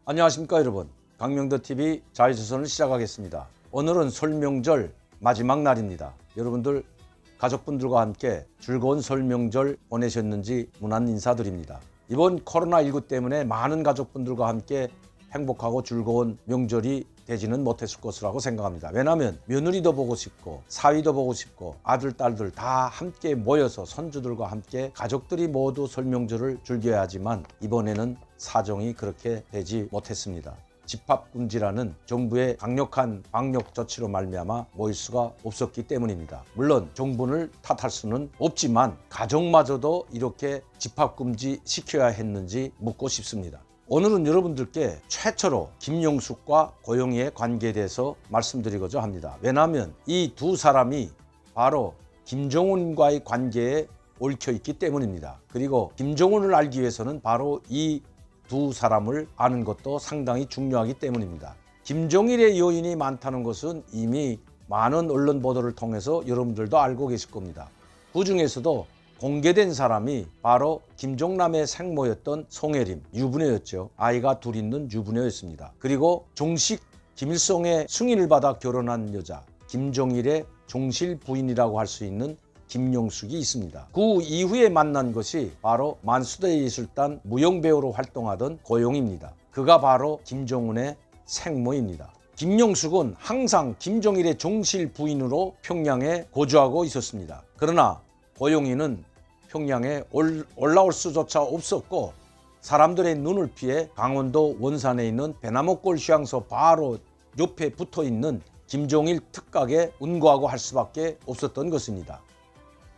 안녕하십니까 여러분. 강명도TV 자유조선을 시작하겠습니다. 오늘은 설 명절 마지막 날입니다. 여러분들 가족분들과 함께 즐거운 설 명절 보내셨는지 문안 인사드립니다. 이번 코로나19 때문에 많은 가족분들과 함께 행복하고 즐거운 명절이 되지는 못했을 것이라고 생각합니다. 왜냐하면 며느리도 보고 싶고 사위도 보고 싶고 아들, 딸들 다 함께 모여서 손주들과 함께 가족들이 모두 설 명절을 즐겨야 하지만 이번에는 사정이 그렇게 되지 못했습니다. 집합금지라는 정부의 강력한 방역 조치로 말미암아 모일 수가 없었기 때문입니다. 물론 정부를 탓할 수는 없지만 가정마저도 이렇게 집합금지 시켜야 했는지 묻고 싶습니다. 오늘은 여러분들께 최초로 김용숙과 고영희의 관계에 대해서 말씀드리고자 합니다. 왜냐하면 이 두 사람이 바로 김정은과의 관계에 얽혀 있기 때문입니다. 그리고 김정은을 알기 위해서는 바로 이 두 사람을 아는 것도 상당히 중요하기 때문입니다. 김정일의 요인이 많다는 것은 이미 많은 언론 보도를 통해서 여러분들도 알고 계실 겁니다. 그 중에서도 공개된 사람이 바로 김종남의 생모였던 송혜림, 유부녀였죠. 아이가 둘 있는 유부녀였습니다. 그리고 종식 김일성의 승인을 받아 결혼한 여자, 김정일의 종실 부인이라고 할 수 있는 김용숙이 있습니다. 그 이후에 만난 것이 바로 만수대예술단 무용배우로 활동하던 고영희입니다. 그가 바로 김정은의 생모입니다. 김용숙은 항상 김정일의 종실 부인으로 평양에 거주하고 있었습니다. 그러나 고영희는 평양에 올라올 수조차 없었고 사람들의 눈을 피해 강원도 원산에 있는 배나무골 휴양소 바로 옆에 붙어있는 김정일 특각에 운거하고 할 수밖에 없었던 것입니다.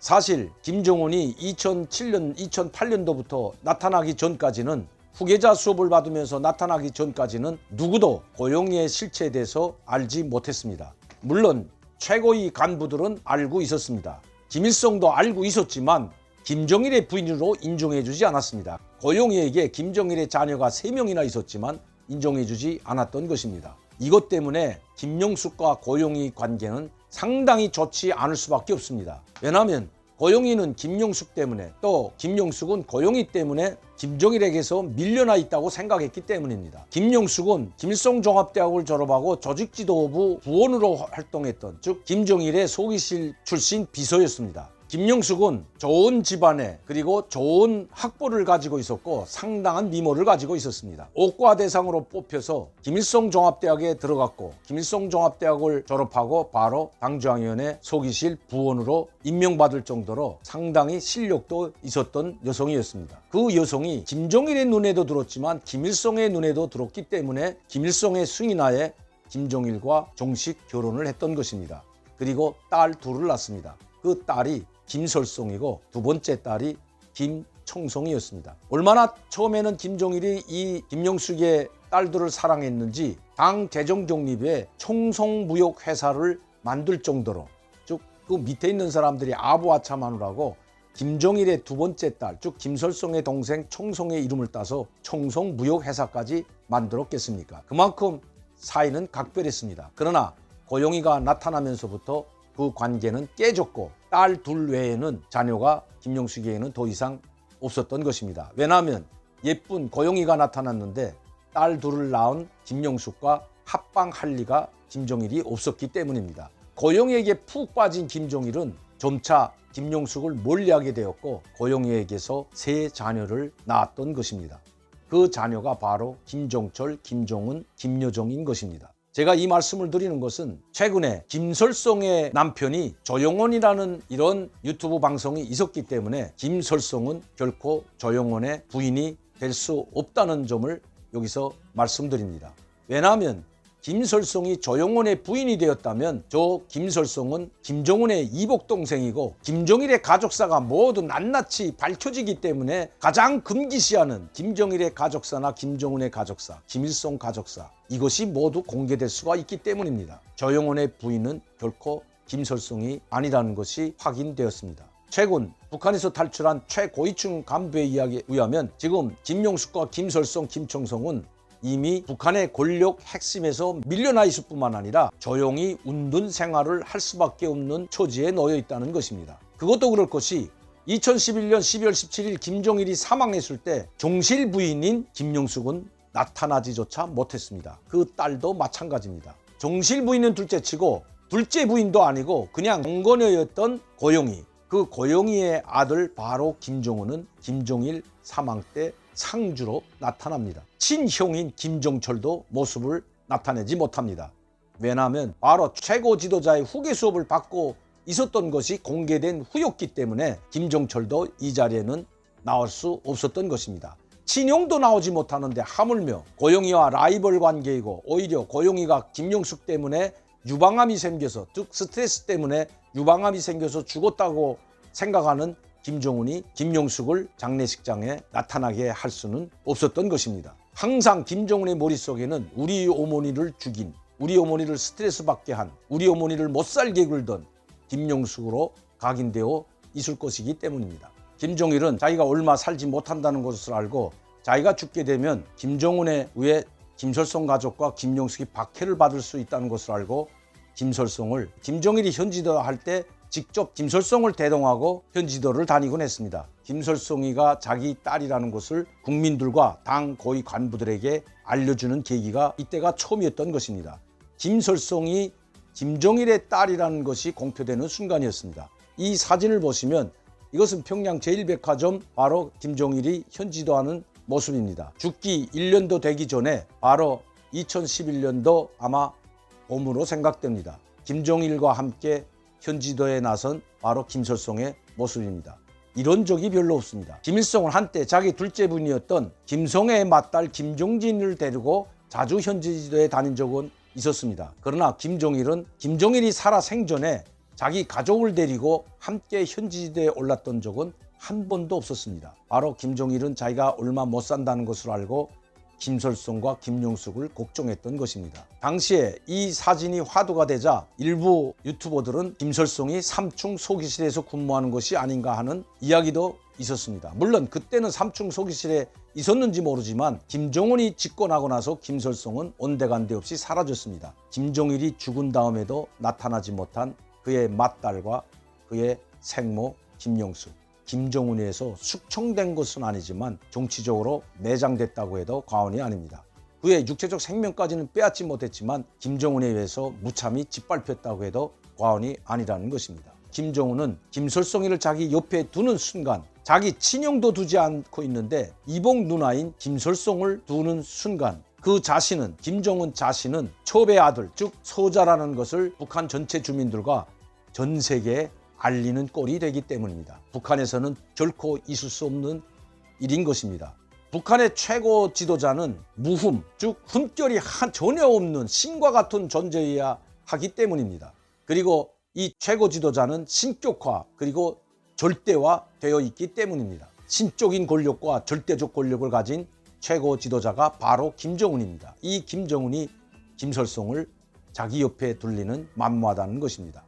사실 김정은이 2007년, 2008년도부터 나타나기 전까지는 후계자 수업을 받으면서 나타나기 전까지는 누구도 고영희의 실체에 대해서 알지 못했습니다. 물론 최고위 간부들은 알고 있었습니다. 김일성도 알고 있었지만 김정일의 부인으로 인정해주지 않았습니다. 고영희에게 김정일의 자녀가 3명이나 있었지만 인정해주지 않았던 것입니다. 이것 때문에 김용숙과 고영희 관계는 상당히 좋지 않을 수밖에 없습니다. 왜냐하면 고영희는 김용숙 때문에 또 김용숙은 고영희 때문에 김정일에게서 밀려나 있다고 생각했기 때문입니다. 김용숙은 김일성종합대학을 졸업하고 조직지도부 부원으로 활동했던 즉 김정일의 소기실 출신 비서였습니다. 김용숙은 좋은 집안에 그리고 좋은 학벌을 가지고 있었고 상당한 미모를 가지고 있었습니다. 옥과 대상으로 뽑혀서 김일성종합대학에 들어갔고 김일성종합대학을 졸업하고 바로 당중앙위원회 소기실 부원으로 임명받을 정도로 상당히 실력도 있었던 여성이었습니다. 그 여성이 김정일의 눈에도 들었지만 김일성의 눈에도 들었기 때문에 김일성의 승인하에 김정일과 정식 결혼을 했던 것입니다. 그리고 딸 둘을 낳습니다. 그 딸이 김설송이고 두 번째 딸이 김청송이었습니다. 얼마나 처음에는 김정일이 이 김용숙의 딸들을 사랑했는지 당 재정 독립에 청송무역회사를 만들 정도로 즉 그 밑에 있는 사람들이 아부아차마누라고 김정일의 두 번째 딸 즉 김설송의 동생 청송의 이름을 따서 청송무역회사까지 만들었겠습니까? 그만큼 사이는 각별했습니다. 그러나 고영희가 나타나면서부터 그 관계는 깨졌고 딸 둘 외에는 자녀가 김용숙에게는 더 이상 없었던 것입니다. 왜냐하면 예쁜 고영희가 나타났는데 딸 둘을 낳은 김용숙과 합방할 리가 김정일이 없었기 때문입니다. 고영희에게 푹 빠진 김정일은 점차 김용숙을 멀리하게 되었고 고영희에게서 세 자녀를 낳았던 것입니다. 그 자녀가 바로 김종철, 김종은, 김여정인 것입니다. 제가 이 말씀을 드리는 것은 최근에 김설송의 남편이 조영원이라는 이런 유튜브 방송이 있었기 때문에 김설송은 결코 조영원의 부인이 될 수 없다는 점을 여기서 말씀드립니다. 왜냐하면 김설송이 조영원의 부인이 되었다면 저 김설송은 김정은의 이복동생이고 김정일의 가족사가 모두 낱낱이 밝혀지기 때문에 가장 금기시하는 김정일의 가족사나 김정은의 가족사, 김일성 가족사 이것이 모두 공개될 수가 있기 때문입니다. 조영원의 부인은 결코 김설송이 아니라는 것이 확인되었습니다. 최근 북한에서 탈출한 최고위층 간부의 이야기에 의하면 지금 김용숙과 김설송, 김청송은 이미 북한의 권력 핵심에서 밀려나 있을 뿐만 아니라 조용히 운둔 생활을 할 수밖에 없는 처지에 놓여 있다는 것입니다. 그것도 그럴 것이 2011년 12월 17일 김정일이 사망했을 때 종실 부인인 김용숙은 나타나지조차 못했습니다. 그 딸도 마찬가지입니다. 정실 부인은 둘째치고 둘째 부인도 아니고 그냥 동거녀였던 고용희, 그 고용희의 아들 바로 김종훈은 김종일 사망 때 상주로 나타납니다. 친형인 김종철도 모습을 나타내지 못합니다. 왜냐하면 바로 최고 지도자의 후계 수업을 받고 있었던 것이 공개된 후였기 때문에 김종철도 이 자리에는 나올 수 없었던 것입니다. 친형도 나오지 못하는데 하물며 고용희와 라이벌 관계이고 오히려 고용희가 김용숙 때문에 유방암이 생겨서, 즉 스트레스 때문에 유방암이 생겨서 죽었다고 생각하는 김종훈이 김용숙을 장례식장에 나타나게 할 수는 없었던 것입니다. 항상 김종훈의 머릿속에는 우리 어머니를 죽인, 우리 어머니를 스트레스 받게 한, 우리 어머니를 못살게 굴던 김용숙으로 각인되어 있을 것이기 때문입니다. 김종일은 자기가 얼마 살지 못한다는 것을 알고 자기가 죽게 되면 김종훈에 의해 김설송 가족과 김용숙이 박해를 받을 수 있다는 것을 알고 김설송을, 김종일이 현지도를 할 때 직접 김설송을 대동하고 현지도를 다니곤 했습니다. 김설송이가 자기 딸이라는 것을 국민들과 당 고위 간부들에게 알려주는 계기가 이때가 처음이었던 것입니다. 김설송이 김종일의 딸이라는 것이 공표되는 순간이었습니다. 이 사진을 보시면 이것은 평양 제1백화점 바로 김종일이 현지도하는 모습입니다. 죽기 1년도 되기 전에 바로 2011년도 아마 봄으로 생각됩니다. 김종일과 함께 현지도에 나선 바로 김설송의 모습입니다. 이런 적이 별로 없습니다. 김일성은 한때 자기 둘째 분이었던 김성애의 맏딸 김종진을 데리고 자주 현지도에 다닌 적은 있었습니다. 그러나 김종일은 김종일이 살아 생전에 자기 가족을 데리고 함께 현지지도에 올랐던 적은 한 번도 없었습니다. 바로 김종일은 자기가 얼마 못 산다는 것을 알고 김설송과 김용숙을 걱정했던 것입니다. 당시에 이 사진이 화두가 되자 일부 유튜버들은 김설송이 삼충 소기실에서 근무하는 것이 아닌가 하는 이야기도 있었습니다. 물론 그때는 삼충 소기실에 있었는지 모르지만 김종훈이 집권하고 나서 김설송은 온데간데 없이 사라졌습니다. 김종일이 죽은 다음에도 나타나지 못한 그의 맏딸과 그의 생모 김용숙, 김종훈에 의해서 숙청된 것은 아니지만 정치적으로 매장됐다고 해도 과언이 아닙니다. 그의 육체적 생명까지는 빼앗지 못했지만 김종훈에 의해서 무참히 짓밟혔다고 해도 과언이 아니라는 것입니다. 김종훈은 김설송이를 자기 옆에 두는 순간 자기 친형도 두지 않고 있는데 이복 누나인 김설송을 두는 순간 그 자신은, 김종훈 자신은 첩의 아들, 즉 소자라는 것을 북한 전체 주민들과 전 세계에 알리는 꼴이 되기 때문입니다. 북한에서는 결코 있을 수 없는 일인 것입니다. 북한의 최고 지도자는 무흠, 즉 흠결이 전혀 없는 신과 같은 존재여야 하기 때문입니다. 그리고 이 최고 지도자는 신격화 그리고 절대화 되어 있기 때문입니다. 신적인 권력과 절대적 권력을 가진 최고 지도자가 바로 김정은입니다. 이 김정은이 김설송을 자기 옆에 둘리는 만무하다는 것입니다.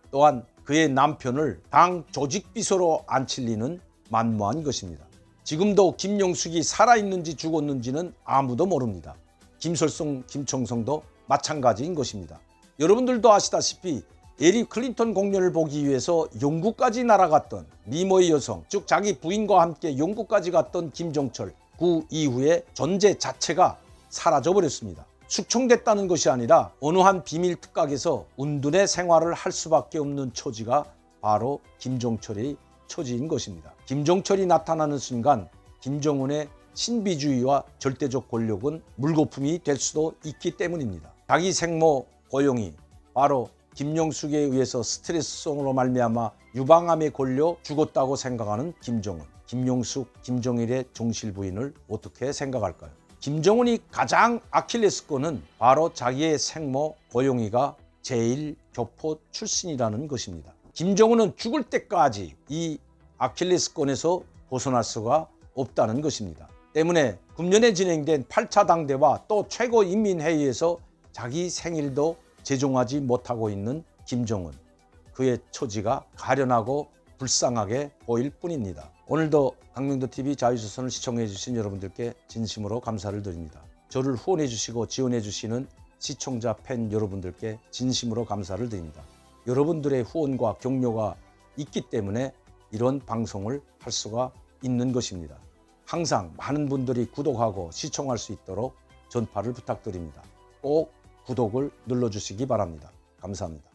또한 그의 남편을 당 조직비서로 앉힐리는 만무한 것입니다. 지금도 김용숙이 살아있는지 죽었는지는 아무도 모릅니다. 김설송, 김청성도 마찬가지인 것입니다. 여러분들도 아시다시피 에리 클린턴 공연을 보기 위해서 영국까지 날아갔던 미모의 여성, 즉 자기 부인과 함께 영국까지 갔던 김종철, 그 이후에 존재 자체가 사라져버렸습니다. 숙청됐다는 것이 아니라 어느 한 비밀 특각에서 운둔의 생활을 할 수밖에 없는 처지가 바로 김종철의 처지인 것입니다. 김종철이 나타나는 순간 김정은의 신비주의와 절대적 권력은 물거품이 될 수도 있기 때문입니다. 자기 생모 고용이 바로 김용숙에 의해서 스트레스성으로 말미암아 유방암에 걸려 죽었다고 생각하는 김정은, 김용숙, 김종일의 정실 부인을 어떻게 생각할까요? 김정은이 가장 아킬레스건은 바로 자기의 생모 고용이가 제1교포 출신이라는 것입니다. 김정은은 죽을 때까지 이 아킬레스건에서 벗어날 수가 없다는 것입니다. 때문에 금년에 진행된 8차 당대와 또 최고인민회의에서 자기 생일도 제정하지 못하고 있는 김정은, 그의 처지가 가련하고 불쌍하게 보일 뿐입니다. 오늘도 강명도TV 자유조선을 시청해 주신 여러분들께 진심으로 감사를 드립니다. 저를 후원해 주시고 지원해 주시는 시청자 팬 여러분들께 진심으로 감사를 드립니다. 여러분들의 후원과 격려가 있기 때문에 이런 방송을 할 수가 있는 것입니다. 항상 많은 분들이 구독하고 시청할 수 있도록 전파를 부탁드립니다. 꼭 구독을 눌러주시기 바랍니다. 감사합니다.